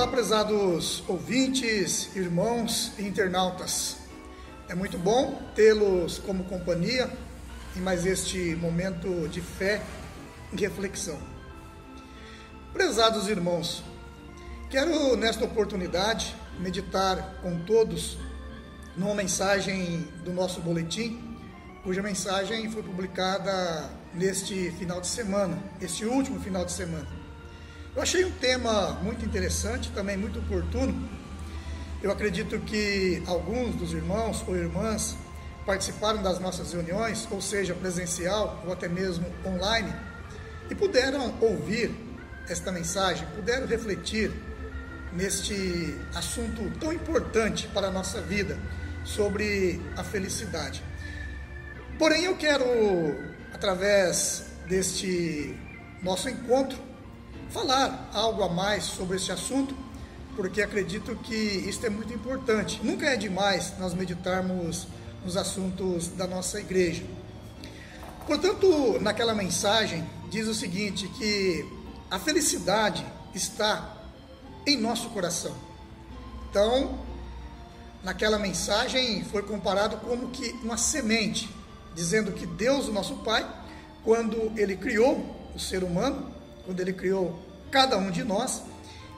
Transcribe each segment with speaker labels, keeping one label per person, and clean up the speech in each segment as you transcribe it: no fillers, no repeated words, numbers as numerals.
Speaker 1: Olá, prezados ouvintes, irmãos e internautas. É muito bom tê-los como companhia em mais este momento de fé e reflexão. Prezados irmãos, quero nesta oportunidade meditar com todos numa mensagem do nosso boletim, cuja mensagem foi publicada neste final de semana, este último final de semana. Eu achei um tema muito interessante, também muito oportuno. Eu acredito que alguns dos irmãos ou irmãs participaram das nossas reuniões, ou seja, presencial ou até mesmo online, e puderam ouvir esta mensagem, puderam refletir neste assunto tão importante para a nossa vida, sobre a felicidade. Porém, eu quero, através deste nosso encontro, falar algo a mais sobre esse assunto, porque acredito que isso é muito importante. Nunca é demais nós meditarmos nos assuntos da nossa igreja. Portanto, naquela mensagem diz o seguinte, que a felicidade está em nosso coração. Então, naquela mensagem foi comparado como que uma semente, dizendo que Deus, o nosso Pai, quando Ele criou o ser humano, quando Ele criou cada um de nós,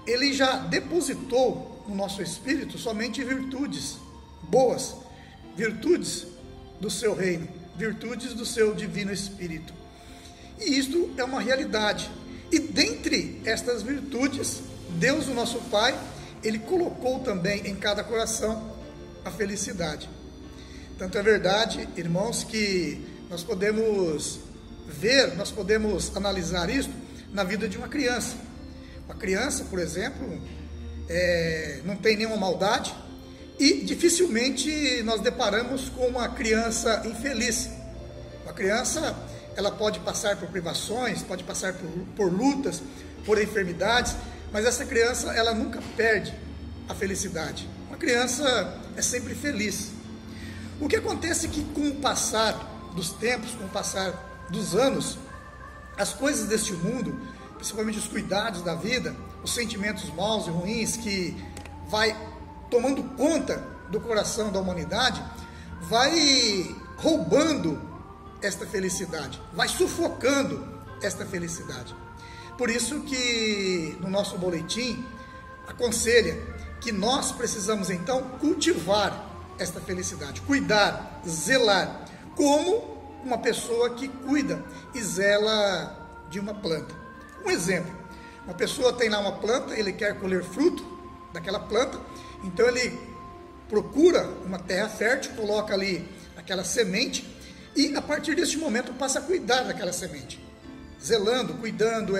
Speaker 1: Ele já depositou no nosso espírito somente virtudes boas, virtudes do seu reino, virtudes do seu divino espírito. E isto é uma realidade. E dentre estas virtudes, Deus, o nosso Pai, Ele colocou também em cada coração a felicidade. Tanto é verdade, irmãos, que nós podemos ver, nós podemos analisar isto na vida de uma criança. Uma criança, por exemplo, não tem nenhuma maldade e dificilmente nós deparamos com uma criança infeliz. Uma criança, ela pode passar por privações, pode passar por lutas, por enfermidades, mas essa criança, ela nunca perde a felicidade. Uma criança é sempre feliz. O que acontece é que com o passar dos tempos, com o passar dos anos, as coisas deste mundo, principalmente os cuidados da vida, os sentimentos maus e ruins que vai tomando conta do coração da humanidade, vai roubando esta felicidade, vai sufocando esta felicidade. Por isso que no nosso boletim aconselha que nós precisamos então cultivar esta felicidade, cuidar, zelar, como uma pessoa que cuida e zela de uma planta. Um exemplo, uma pessoa tem lá uma planta, ele quer colher fruto daquela planta, então ele procura uma terra fértil, coloca ali aquela semente e a partir deste momento passa a cuidar daquela semente, zelando, cuidando,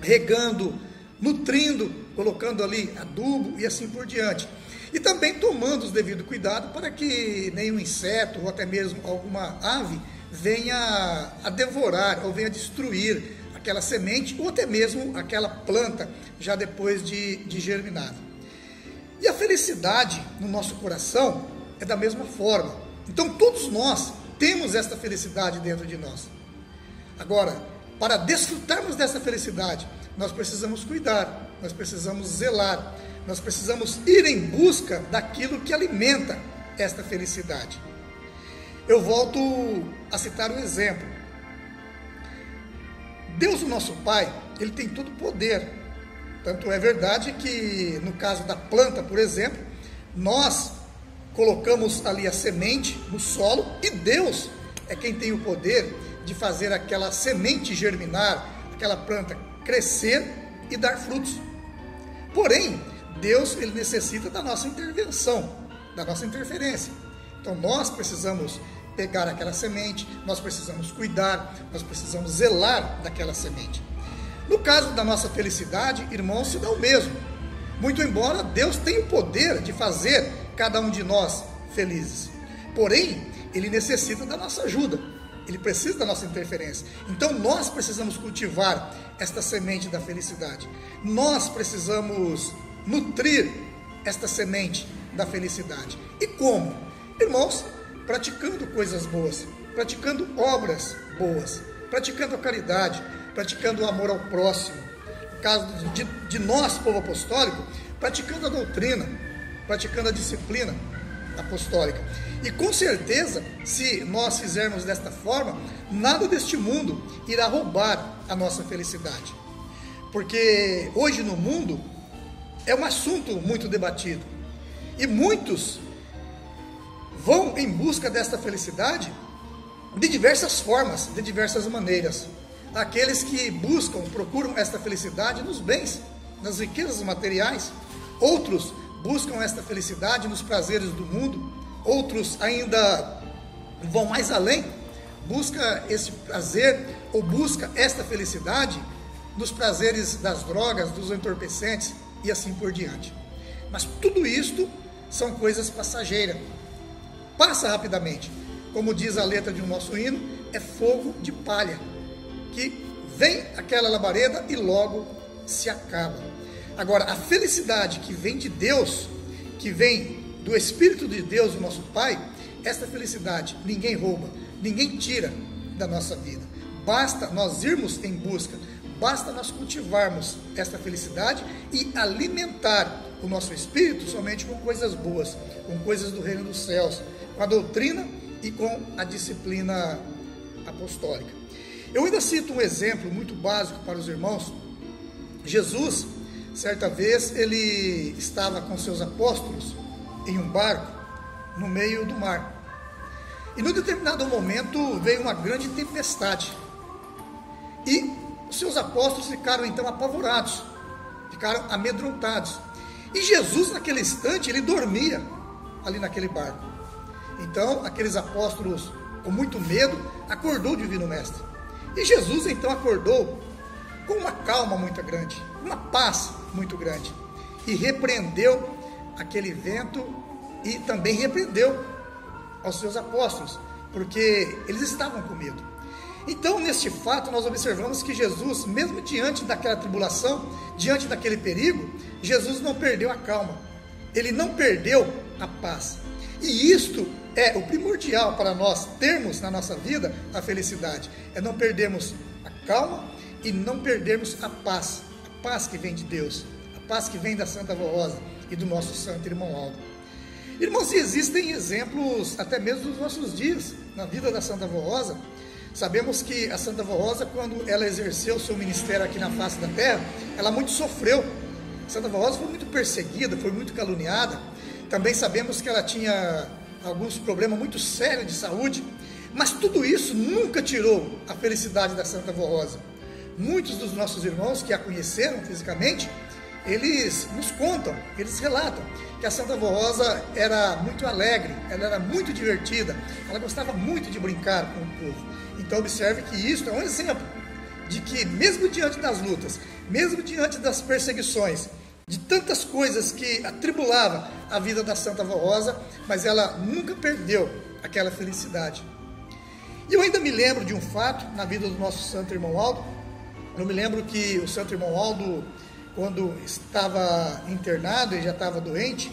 Speaker 1: regando, nutrindo, colocando ali adubo e assim por diante. E também tomando os devidos cuidados para que nenhum inseto ou até mesmo alguma ave venha a devorar ou venha a destruir aquela semente ou até mesmo aquela planta já depois de germinada. E a felicidade no nosso coração é da mesma forma. Então todos nós temos esta felicidade dentro de nós. Agora, para desfrutarmos dessa felicidade, nós precisamos cuidar, nós precisamos zelar, nós precisamos ir em busca daquilo que alimenta esta felicidade. Eu volto a citar um exemplo. Deus, o nosso Pai, Ele tem todo o poder. Tanto é verdade que, no caso da planta, por exemplo, nós colocamos ali a semente no solo e Deus é quem tem o poder de fazer aquela semente germinar, aquela planta crescer e dar frutos. Porém, Deus, Ele necessita da nossa intervenção, da nossa interferência. Então nós precisamos pegar aquela semente, nós precisamos cuidar, nós precisamos zelar daquela semente. No caso da nossa felicidade, irmãos, se dá o mesmo. Muito embora Deus tenha o poder de fazer cada um de nós felizes. Porém, Ele necessita da nossa ajuda, Ele precisa da nossa interferência. Então nós precisamos cultivar esta semente da felicidade. Nós precisamos nutrir esta semente da felicidade. E como? Irmãos, praticando coisas boas, praticando obras boas, praticando a caridade, praticando o amor ao próximo, caso de nós, povo apostólico, praticando a doutrina, praticando a disciplina apostólica. E com certeza, se nós fizermos desta forma, nada deste mundo irá roubar a nossa felicidade. Porque hoje no mundo é um assunto muito debatido. E muitos vão em busca desta felicidade de diversas formas, de diversas maneiras. Aqueles que procuram esta felicidade nos bens, nas riquezas materiais. Outros buscam esta felicidade nos prazeres do mundo. Outros ainda vão mais além, busca esse prazer ou busca esta felicidade nos prazeres das drogas, dos entorpecentes e assim por diante. Mas tudo isto são coisas passageiras, passa rapidamente. Como diz a letra de um nosso hino, é fogo de palha, que vem aquela labareda e logo se acaba. Agora, a felicidade que vem de Deus, que vem do Espírito de Deus, o nosso Pai, esta felicidade ninguém rouba, ninguém tira da nossa vida. Basta nós irmos em busca, basta nós cultivarmos esta felicidade e alimentar o nosso espírito somente com coisas boas, com coisas do reino dos céus, com a doutrina e com a disciplina apostólica. Eu ainda cito um exemplo muito básico para os irmãos. Jesus, certa vez, ele estava com seus apóstolos em um barco no meio do mar. E num determinado momento veio uma grande tempestade. E os seus apóstolos ficaram então apavorados, ficaram amedrontados. E Jesus, naquele instante, ele dormia ali naquele barco. Então, aqueles apóstolos, com muito medo, acordou o Divino Mestre. E Jesus então acordou com uma calma muito grande, uma paz muito grande. E repreendeu aquele vento e também repreendeu aos seus apóstolos, porque eles estavam com medo. Então, neste fato, nós observamos que Jesus, mesmo diante daquela tribulação, diante daquele perigo, Jesus não perdeu a calma, ele não perdeu a paz. E isto é o primordial para nós termos na nossa vida a felicidade, é não perdermos a calma e não perdermos a paz que vem de Deus, a paz que vem da Santa Avó Rosa e do nosso santo irmão Aldo. Irmãos, existem exemplos até mesmo dos nossos dias, na vida da Santa Avó Rosa. Sabemos que a Santa Avó Rosa, quando ela exerceu o seu ministério aqui na face da terra, ela muito sofreu. A Santa Avó Rosa foi muito perseguida, foi muito caluniada. Também sabemos que ela tinha alguns problemas muito sérios de saúde, mas tudo isso nunca tirou a felicidade da Santa Avó Rosa. Muitos dos nossos irmãos que a conheceram fisicamente, eles nos contam, eles relatam que a Santa Avó Rosa era muito alegre, ela era muito divertida, ela gostava muito de brincar com o povo. Então observe que isso é um exemplo de que mesmo diante das lutas, mesmo diante das perseguições, de tantas coisas que atribulava a vida da Santa Avó Rosa, mas ela nunca perdeu aquela felicidade. E eu ainda me lembro de um fato na vida do nosso santo irmão Aldo. Eu me lembro que o santo irmão Aldo, quando estava internado, ele já estava doente,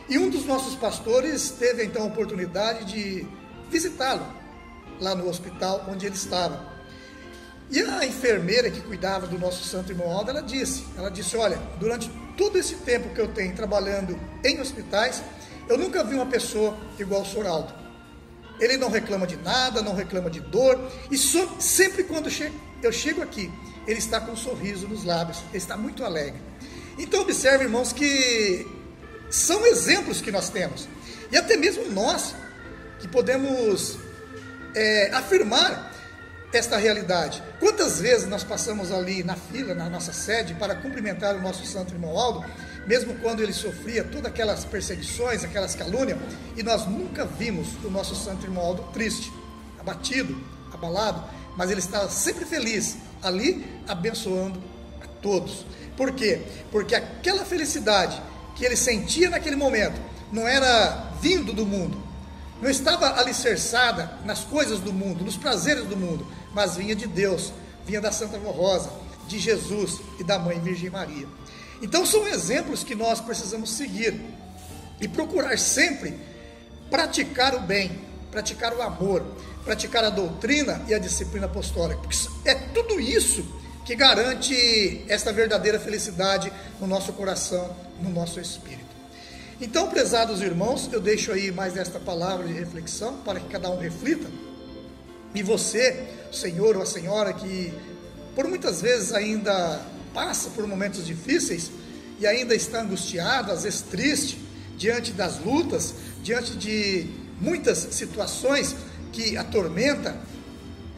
Speaker 1: e um dos nossos pastores teve então a oportunidade de visitá-lo lá no hospital onde ele estava. E a enfermeira que cuidava do nosso santo irmão Aldo, ela disse, olha, durante todo esse tempo que eu tenho trabalhando em hospitais, eu nunca vi uma pessoa igual o senhor Aldo. Ele não reclama de nada, não reclama de dor, e sempre quando eu chego aqui, ele está com um sorriso nos lábios, ele está muito alegre. Então observe, irmãos, que são exemplos que nós temos, e até mesmo nós, que podemos afirmar esta realidade. Quantas vezes nós passamos ali na fila, na nossa sede, para cumprimentar o nosso santo irmão Aldo, mesmo quando ele sofria todas aquelas perseguições, aquelas calúnias, e nós nunca vimos o nosso santo irmão Aldo triste, abatido, abalado, mas ele estava sempre feliz, ali abençoando a todos. Por quê? Porque aquela felicidade que ele sentia naquele momento, não era vindo do mundo, não estava alicerçada nas coisas do mundo, nos prazeres do mundo, mas vinha de Deus, vinha da Santa Avó Rosa, de Jesus e da Mãe Virgem Maria. Então são exemplos que nós precisamos seguir e procurar sempre praticar o bem, praticar o amor, praticar a doutrina e a disciplina apostólica, porque é tudo isso que garante esta verdadeira felicidade no nosso coração, no nosso espírito. Então, prezados irmãos, eu deixo aí mais esta palavra de reflexão para que cada um reflita. E você, o senhor ou a senhora que por muitas vezes ainda passa por momentos difíceis e ainda está angustiado, às vezes triste, diante das lutas, diante de muitas situações que atormentam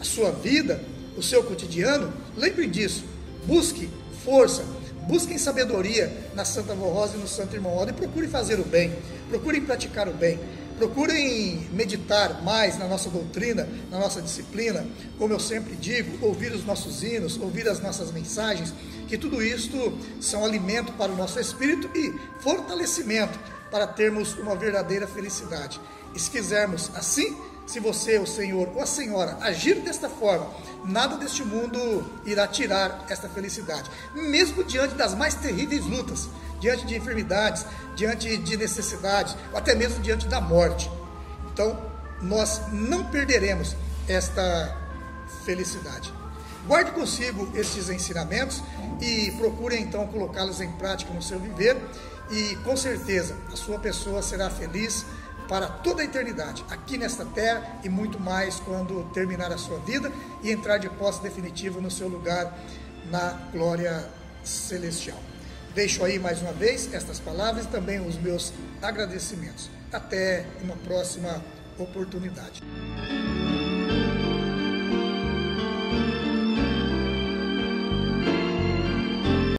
Speaker 1: a sua vida, o seu cotidiano, lembre disso, busque força, busquem sabedoria na Santa Avó Rosa e no Santo Irmão Aldo e procurem fazer o bem, procurem praticar o bem, procurem meditar mais na nossa doutrina, na nossa disciplina, como eu sempre digo, ouvir os nossos hinos, ouvir as nossas mensagens, que tudo isto são alimento para o nosso espírito e fortalecimento para termos uma verdadeira felicidade. E se fizermos assim, se você, o senhor ou a senhora agir desta forma, nada deste mundo irá tirar esta felicidade, mesmo diante das mais terríveis lutas, diante de enfermidades, diante de necessidades, ou até mesmo diante da morte. Então, nós não perderemos esta felicidade. Guarde consigo estes ensinamentos e procure então colocá-los em prática no seu viver e com certeza a sua pessoa será feliz para toda a eternidade, aqui nesta terra e muito mais quando terminar a sua vida e entrar de posse definitiva no seu lugar na glória celestial. Deixo aí mais uma vez estas palavras e também os meus agradecimentos. Até uma próxima oportunidade.